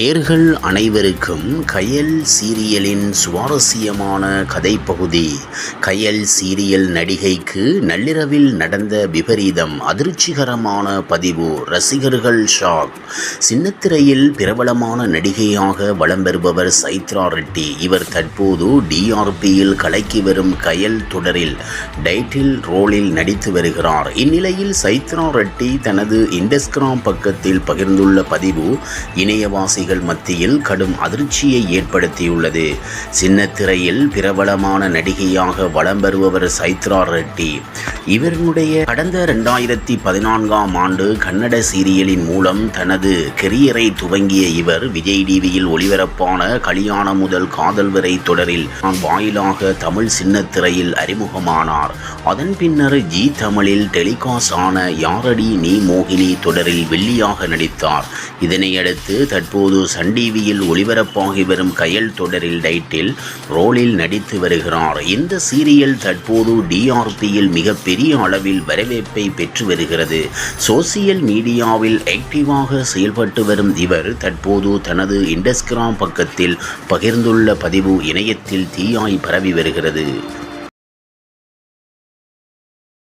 நேயர்கள் அனைவருக்கும் கயல் சீரியலின் சுவாரஸ்யமான கதைப்பகுதி. கயல் சீரியல் நடிகைக்கு நள்ளிரவில் நடந்த விபரீதம், அதிர்ச்சிகரமான பதிவு, ரசிகர்கள் ஷாக். சின்னத்திரையில் பிரபலமான நடிகையாக வலம் பெறுபவர் சைத்ரா ரெட்டி. இவர் தற்போது டிஆர்பியில் கலக்கி வரும் கயல் தொடரில் டைட்டில் ரோலில் நடித்து வருகிறார். இந்நிலையில் சைத்ரா ரெட்டி தனது இன்ஸ்டாகிராம் பக்கத்தில் பகிர்ந்துள்ள பதிவு இணையவாசி மத்தியில் கடும் அதிர்ச்சியை ஏற்படுத்தியுள்ளது. சின்னத்திரையில் பிரபலமான நடிகையாக வலம் வருபவர் சைத்ரா ரெட்டி. இவருடைய கடந்த 2014ஆம் ஆண்டு கன்னட சீரியலின் மூலம் தனது கெரியரை துவங்கிய இவர் விஜய் டிவியில் ஒளிபரப்பான கல்யாணம் முதல் காதல் வரை தொடரில் வாயிலாக தமிழ் சின்னத்திரையில் அறிமுகமானார். அதன் பின்னர் ஜி தமிழில் டெலிகாஸ்ட் ஆன யாரடி நீ மோகினி தொடரில் வெள்ளியாக நடித்தார். இதனையடுத்து தற்போது சன் டிவியில் ஒளிபரப்பாகி வரும் கயல் தொடரில் டைட்டில் ரோலில் நடித்து வருகிறார். இந்த சீரியல் தற்போது டிஆர்பியில் மிகப்பெரிய அளவில் வரவேற்பை பெற்று வருகிறது. சோசியல் மீடியாவில் ஆக்டிவாக செயல்பட்டு வரும் இவர் தற்போது தனது இன்ஸ்டாகிராம் பக்கத்தில் பகிர்ந்துள்ள பதிவு இணையத்தில் தீயாய் பரவி வருகிறது.